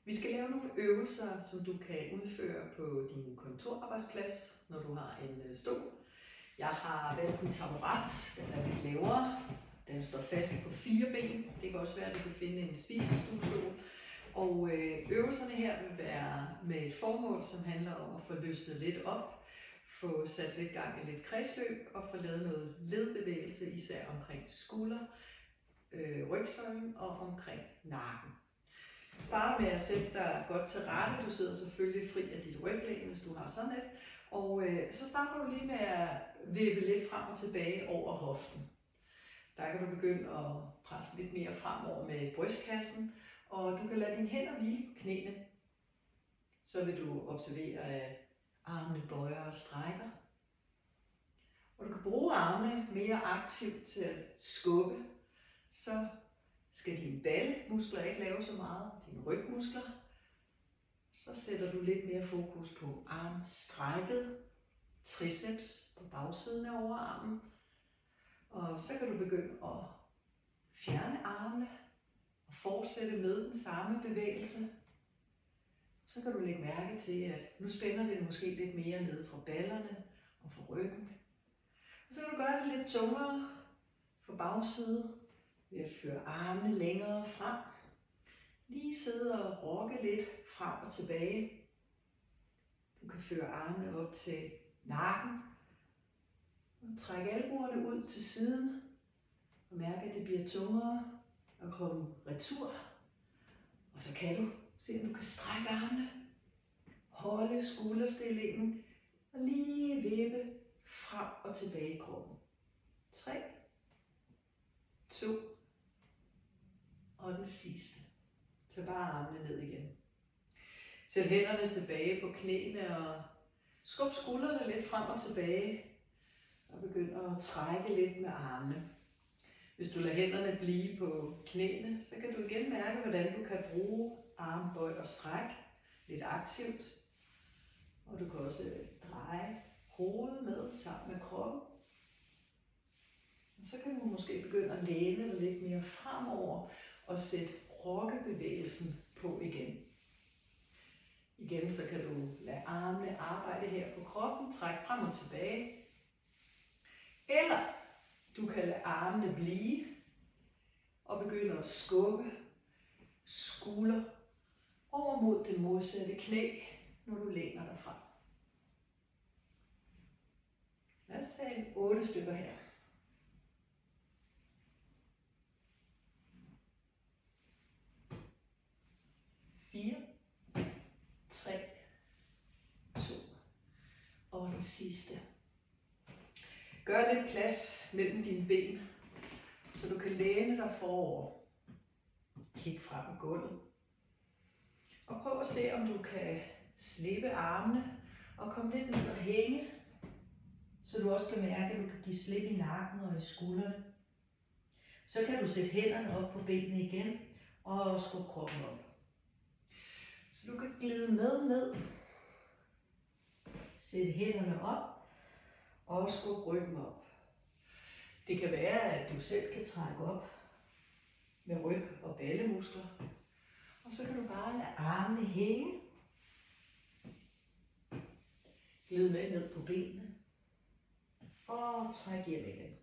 Vi skal lave nogle øvelser, som du kan udføre på din kontorarbejdsplads, når du har en stol. Jeg har valgt en taburet, den er lidt lavere. Den står fast på 4 ben. Det kan også være, at du kan finde en spisestuestol. Og øvelserne her vil være med et formål, som handler om at få løsnet lidt op, få sat lidt gang i lidt kredsløb og få lavet noget ledbevægelse, især omkring skulder, rygsøjlen og omkring nakken. Start med at sætte dig godt til rette. Du sidder selvfølgelig fri af dit ryglæn, hvis du har sådan et. Og så starter du lige med at vippe lidt frem og tilbage over hoften. Der kan du begynde at presse lidt mere fremover med brystkassen, og du kan lade dine hænder hvile på knæene. Så vil du observere, at armene bøjer og strækker. Og du kan bruge armene mere aktivt til at skubbe, så skal dine ballemuskler ikke lave så meget, dine rygmuskler. Så sætter du lidt mere fokus på armstrækket, triceps på bagsiden af overarmen. Og så kan du begynde at fjerne armene og fortsætte med den samme bevægelse. Så kan du lægge mærke til, at nu spænder det måske lidt mere ned fra ballerne og fra ryggen. Og så kan du gøre det lidt tungere fra bagsiden ved at føre armene længere frem. Lige sidde og rokke lidt frem og tilbage. Du kan føre armene op til nakken. Og trække albuerne ud til siden. Og mærke, at det bliver tungere at komme retur. Og så kan du se, om du kan strække armene. Holde skulderstillingen. Og lige vippe frem og tilbage i kroppen. 3, 2 og den sidste. Tag bare armene ned igen. Sæt hænderne tilbage på knæene og skub skuldrene lidt frem og tilbage. Og begynd at trække lidt med armene. Hvis du lader hænderne blive på knæene, så kan du igen mærke, hvordan du kan bruge armbøj og stræk lidt aktivt. Og du kan også dreje hovedet med sammen med kroppen. Og så kan du måske begynde at læne dig lidt mere fremover og sætte rokkebevægelsen på igen. Igen så kan du lade armene arbejde her på kroppen, trække frem og tilbage. Eller du kan lade armene blive og begynde at skubbe skulder over mod det modsatte knæ, når du læner dig frem. Lad os tage 8 stykker her. 4, 3, 2 og den sidste. Gør lidt plads mellem dine ben, så du kan læne dig forover. Kig frem på gulvet. Og prøv at se, om du kan slippe armene og komme lidt ned og hænge, så du også kan mærke, at du kan give slip i nakken og i skuldrene. Så kan du sætte hænderne op på benene igen og skubbe kroppen op. Så du kan glide med ned, sætte hænderne op og skubbe ryggen op. Det kan være, at du selv kan trække op med ryg og ballemuskler. Og så kan du bare lade armene hænge. Glid med ned på benene og træk hjem igen.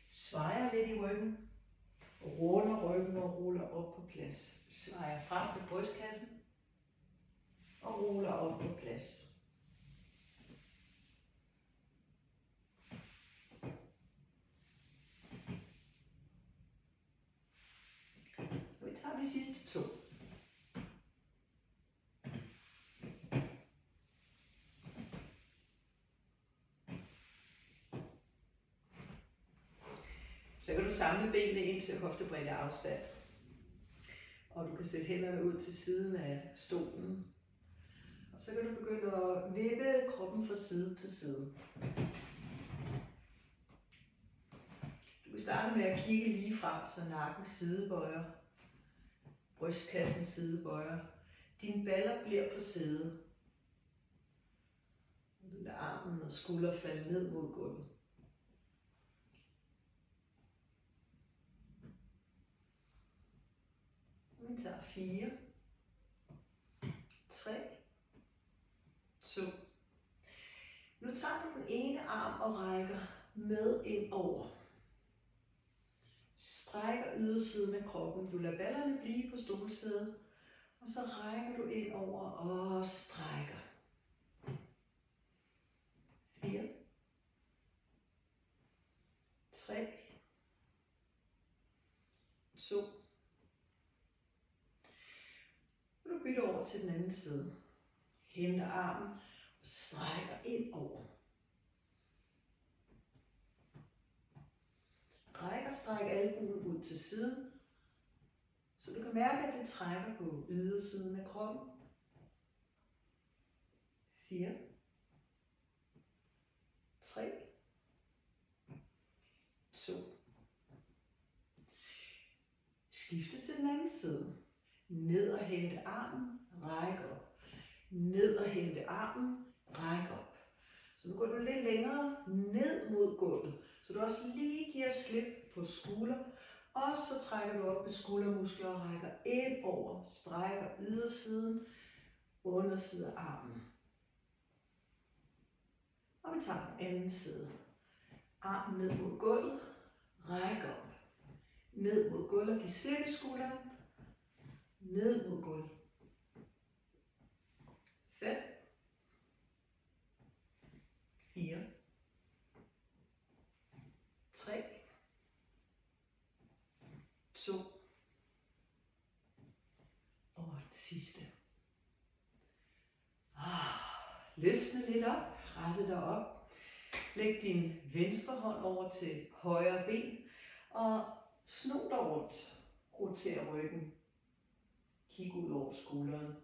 Svejer lidt i ryggen. Ruller ryggen og ruller op på plads. Svejer frem på brystkassen og ruller op på plads. Og vi tager de sidste 2. Så kan du samle benene ind til hoftebredde afstand. Og du kan sætte hænderne ud til siden af stolen. Og så kan du begynde at vippe kroppen fra side til side. Du kan starte med at kigge lige frem, så nakken sidebøjer. Brystkassen sidebøjer. Dine baller bliver på side. Du lader armen og skulder falde ned mod gulvet. Vi Vi tager 4, 3, 2. Nu tager du den ene arm og rækker med ind over. Strækker ydersiden af kroppen. Du lader ballerne blive på stolsædet. Og så rækker du ind over og strækker. 4, 3, 2. Du bytter over til den anden side. Henter armen og strækker ind over. Rækker og stræk albuen ud til siden, så du kan mærke, at det trækker på ydersiden af kroppen. 4, 3, 2. Skifte til den anden side. Ned og hente armen, ræk op. Ned og hente armen, ræk op. Så nu går du lidt længere ned mod gulvet, så du også lige giver slip på skulder. Og så trækker du op med skuldermuskler og rækker ind over, strækker ydersiden, underside af armen. Og vi tager den anden side. Armen ned mod gulvet, ræk op. Ned mod gulvet og giv slip i skulderen. Ned mod gulvet. 5, 4, 3, 2. Og den sidste. Løsne lidt op, rette dig op. Læg din venstre hånd over til højre ben og sno dig rundt. Roter ryggen. Kig ud over skulderen.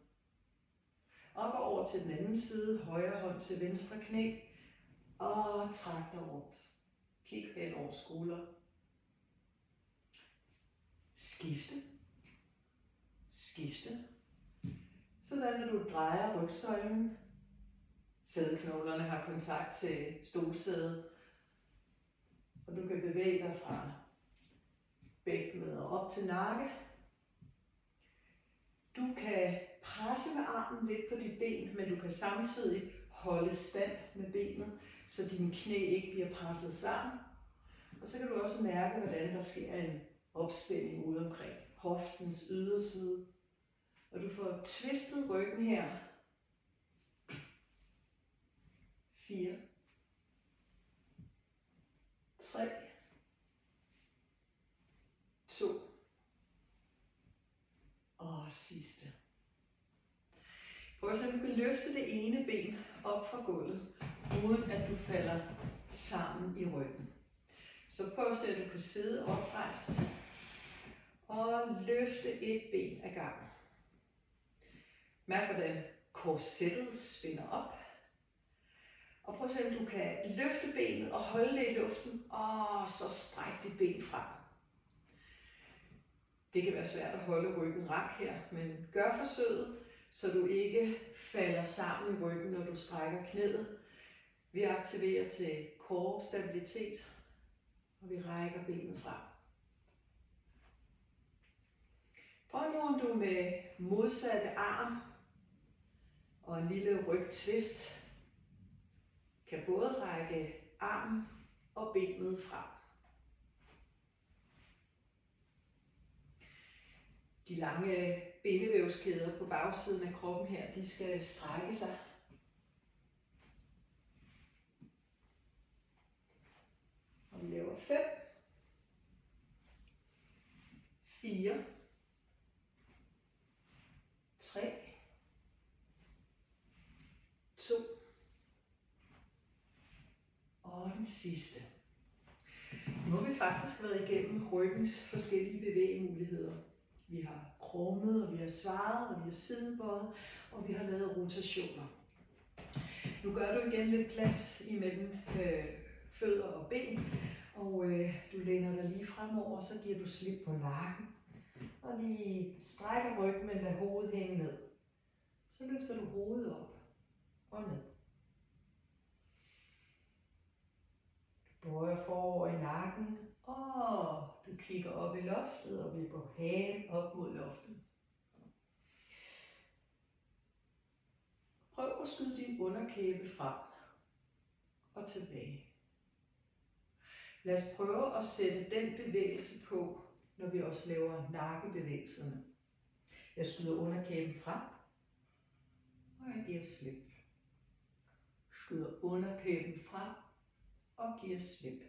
Og gå over til den anden side, højre hånd til venstre knæ. Og træk dig rundt. Kig hen over skulderen. Skifte. Skifte. Sådan at du drejer rygsøjlen. Sædeknoglerne har kontakt til stolsædet. Og du kan bevæge dig fra bækkenet og op til nakke. Du kan presse med armen lidt på dit ben, men du kan samtidig holde stand med benet, så dine knæ ikke bliver presset sammen. Og så kan du også mærke, hvordan der sker en opspænding ude omkring hoftens yderside. Og du får twistet ryggen her. 4, 3, 2. Og sidste. Prøv at se, at du kan løfte det ene ben op fra gulvet, uden at du falder sammen i ryggen. Så prøv at se, at du kan sidde oprejst og løfte et ben ad gangen. Mærk, hvordan korsettet spænder op. Og prøv at se, om du kan løfte benet og holde det i luften, og så stræk dit ben frem. Det kan være svært at holde ryggen rak her, men gør forsøget, så du ikke falder sammen i ryggen, når du strækker knæet. Vi aktiverer til core stabilitet, og vi rækker benet frem. Prøv nu, om du med modsatte arm og en lille rygtvist kan både række armen og benet frem. De lange bindevævskæder på bagsiden af kroppen her, de skal strække sig. Og vi laver 5, 4, 3, 2 og den sidste. Nu har vi faktisk været igennem ryggens forskellige bevægemuligheder. Vi har krummet, og vi har svaret, og vi har sidebøjet, og vi har lavet rotationer. Nu gør du igen lidt plads imellem fødder og ben, og du læner dig lige fremover, så giver du slip på nakken. Og lige strækker ryggen, men lad hovedet hænge ned. Så løfter du hovedet op og ned. Du bøjer forover i nakken, og du kigger op i loftet og vipper hagen op mod loftet. underkæbe frem og tilbage. Lad os prøve at sætte den bevægelse på, når vi også laver nakkebevægelserne. Jeg skyder underkæben frem, og jeg giver slip. Skyder underkæben frem og giver slip.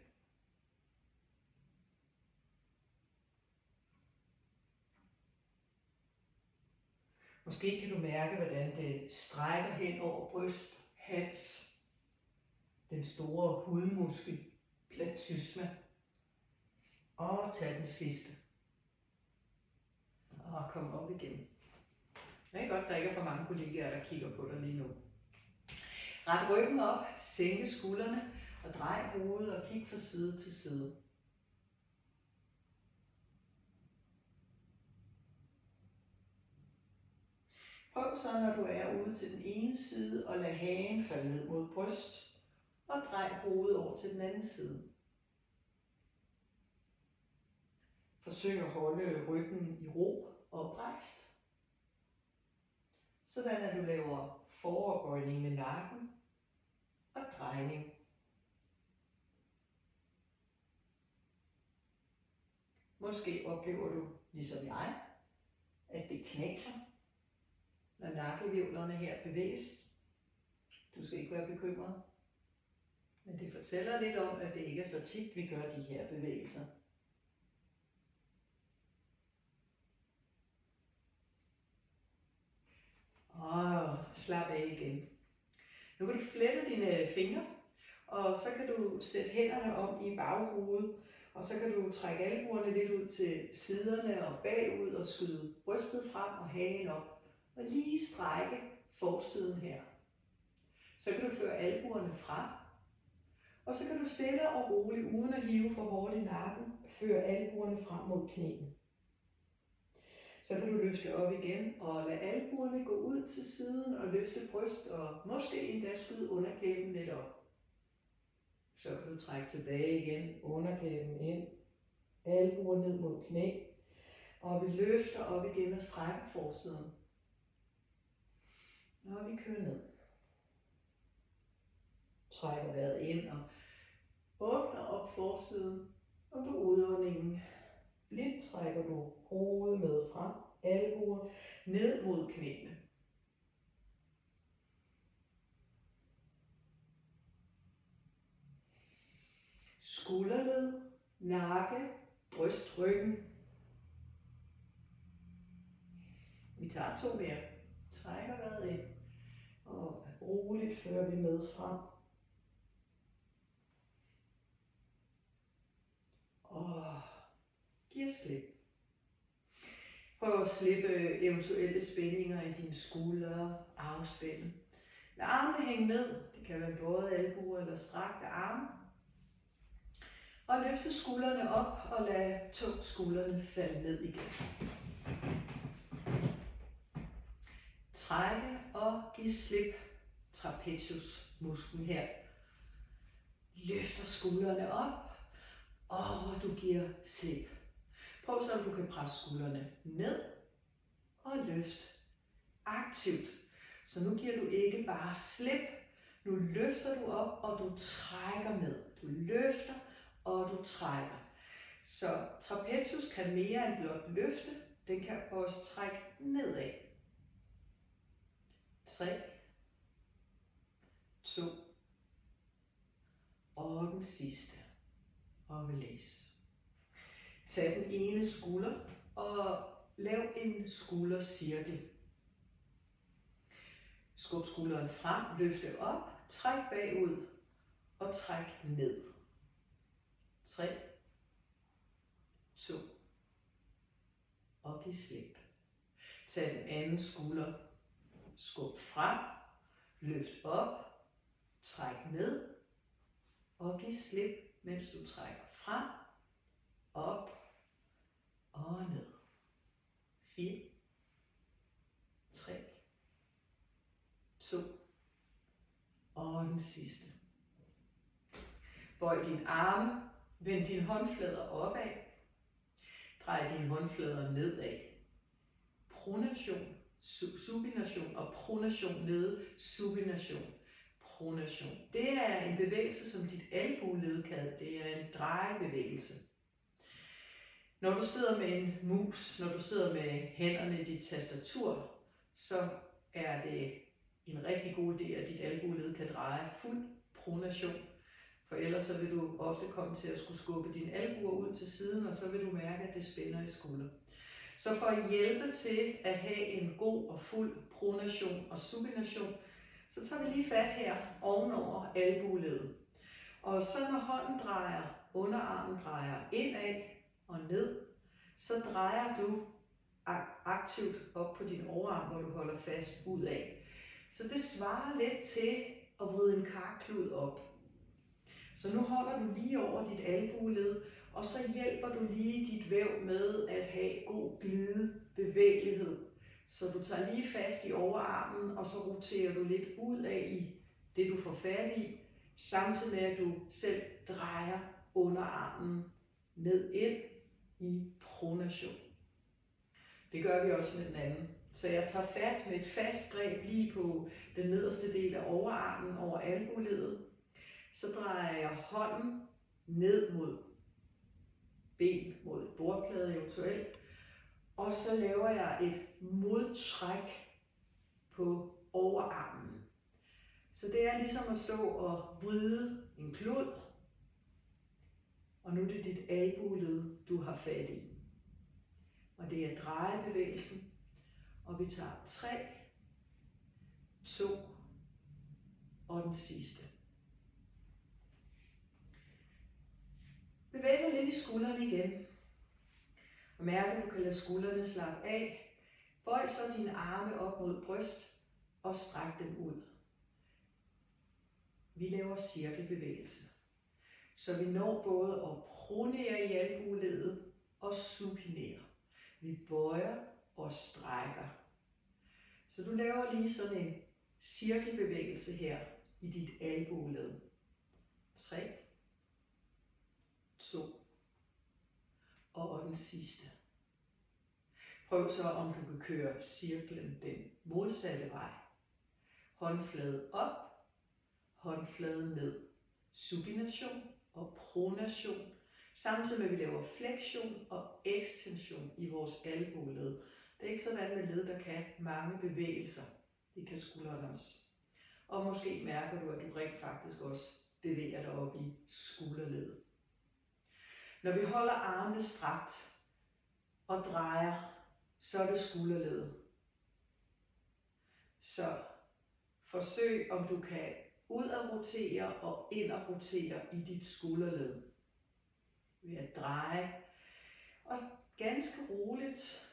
Måske kan du mærke, hvordan det strækker hen over bryst, hals, den store hudmuskel, platysma. Og tag den sidste. Og kom op igen. Det er godt, der ikke er for mange kollegaer, der kigger på dig lige nu. Ret ryggen op, sænke skuldrene og drej hovedet og kig fra side til side. Prøv så, når du er ude til den ene side, at lade hagen falde ned mod bryst og drej hovedet over til den anden side. Forsøg at holde ryggen i ro og oprejst. Sådan at du laver foroverbøjning med nakken og drejning. Måske oplever du, ligesom jeg, at det knaser, når nakkehvirvlerne her bevæges. Du skal ikke være bekymret. Men det fortæller lidt om, at det ikke er så tit, vi gør de her bevægelser. Og slap af igen. Nu kan du flette dine fingre, og så kan du sætte hænderne om i baghovedet, og så kan du trække albuerne lidt ud til siderne og bagud og skyde brystet frem og hagen op. Og lige strække forsiden her. Så kan du føre albuerne frem, og så kan du stille og roligt, uden at hive for hårdt i nakken, føre albuerne frem mod knæene. Så kan du løfte op igen og lade albuerne gå ud til siden og løfte bryst og måske endda skyde underkæben lidt op. Så kan du trække tilbage igen, underkæben ind, albuer ned mod knæ, og vi løfter op igen og strækker forsiden. Og vi kører ned. Trækker vejret ind og åbner op forsiden, og på udåndingen lidt trækker du hovedet med frem, albuer ned mod knæene. Skulderled, nakke, bryst, ryggen. Vi tager 2 mere. Trækker vejret ind, og roligt fører vi med frem. Og giver slip. Prøv at slippe eventuelle spændinger i dine skuldre, armspændet. Lad armene hænge ned. Det kan være både albuer eller strakte arme. Og løfte skuldrene op og lad tungt skuldrene falde ned igen. Trække og give slip trapeziusmusklen her. Løfter skuldrene op, og du giver slip. Prøv så, om du kan presse skuldrene ned og løft aktivt. Så nu giver du ikke bare slip, nu løfter du op, og du trækker ned. Du løfter, og du trækker. Så trapezius kan mere end blot løfte, den kan også trække nedad. 3, 2, og den sidste. Og release. Tag den ene skulder og lav en skuldercirkel. Skub skulderen frem, løfte op, træk bagud og træk ned. 3, 2 og giv slip. Tag den anden skulder, skub frem, løft op, træk ned og giv slip, mens du trækker frem, op og ned. 4, 3, 2 og den sidste. Bøj dine arme, vend dine håndflader opad, drej dine håndflader nedad. Pronation, supination og pronation nede, supination. pronation. Det er en bevægelse, som dit albueled kan. Det er en drejebevægelse. Når du sidder med en mus, når du sidder med hænderne i dit tastatur, så er det en rigtig god idé, at dit albueled kan dreje fuld pronation. For ellers så vil du ofte komme til at skulle skubbe dine albuer ud til siden, og så vil du mærke, at det spænder i skulder. Så for at hjælpe til at have en god og fuld pronation og supination, så tager vi lige fat her ovenover albueledet. Og så når hånden drejer, underarmen drejer indad og ned, så drejer du aktivt op på din overarm, hvor du holder fast ud af. Så det svarer lidt til at vride en karklud op. Så nu holder du lige over dit albueled, og så hjælper du lige dit væv med at have god glidebevægelighed. Så du tager lige fast i overarmen, og så roterer du lidt ud af i det, du får fat i, samtidig med at du selv drejer underarmen ned ind i pronation. Det gør vi også med den anden. Så jeg tager fat med et fast greb lige på den nederste del af overarmen over albueledet. Så drejer jeg hånden ned mod ben, mod bordplade eventuelt. Og så laver jeg et modtræk på overarmen. Så det er ligesom at stå og vride en klud. Og nu er det dit albueled, du har fat i. Og det er drejebevægelsen. Og vi tager 3, 2 og den sidste. Bevæg dig lidt i skuldrene igen. Og mærk, at du kan lade skuldrene slappe af. Bøj så dine arme op mod bryst og stræk dem ud. Vi laver cirkelbevægelse. Så vi når både at pronere i albueledet og supinere. Vi bøjer og strækker. Så du laver lige sådan en cirkelbevægelse her i dit albueled. 3, 2 og den sidste. Prøv så, om du kan køre cirklen den modsatte vej. Håndflade op, håndflade ned. Supination og pronation. Samtidig med, at vi laver flektion og ekstension i vores albueled. Det er ikke sådan med led, der kan mange bevægelser. Det kan skuldrene også. Og måske mærker du, at du rent faktisk også bevæger dig op i skulderledet. Når vi holder armene strakt og drejer, så er det skulderledet. Så forsøg, om du kan ud at rotere og ind at rotere i dit skulderled. Ved at dreje. Og ganske roligt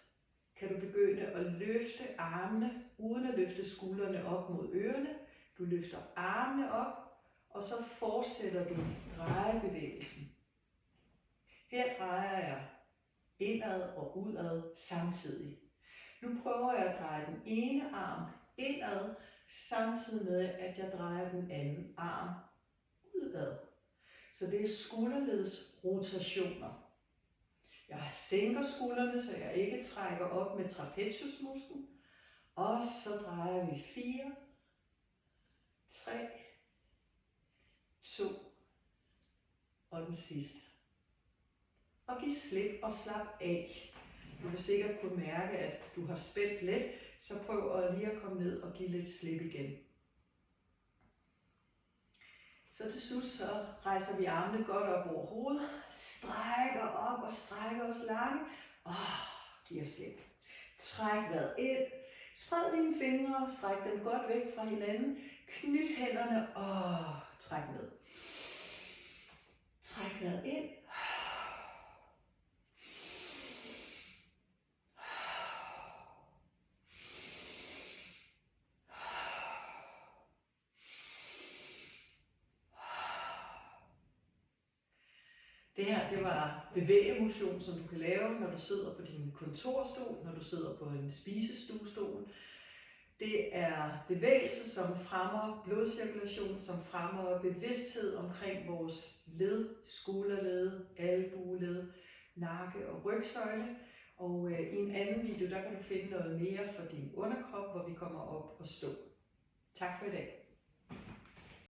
kan du begynde at løfte armene, uden at løfte skuldrene op mod ørerne. Du løfter armene op, og så fortsætter du drejebevægelsen. Her drejer jeg indad og udad samtidig. Nu prøver jeg at dreje den ene arm indad, samtidig med at jeg drejer den anden arm udad. Så det er skulderledets rotationer. Jeg sænker skuldrene, så jeg ikke trækker op med trapeziusmusklen. Og så drejer vi 4, 3, 2 og den sidste. Og giv slip og slap af. Du vil sikkert kunne mærke, at du har spændt lidt, så prøv at lige at komme ned og give lidt slip igen. Så til slut så rejser vi armene godt op over hovedet, strækker op og strækker os lange, og giver slip. Træk vejret ind, spred dine fingre og stræk dem godt væk fra hinanden, knyt hænderne og træk ned. Træk vejret ind. Det her, det var bevægemotion, som du kan lave, når du sidder på din kontorstol, når du sidder på en spisestuestol. Det er bevægelser, som fremmer blodcirkulation, som fremmer bevidsthed omkring vores led, skulderled, albueled, nakke og rygsøjle. Og i en anden video, der kan du finde noget mere for din underkrop, hvor vi kommer op og stå. Tak for i dag.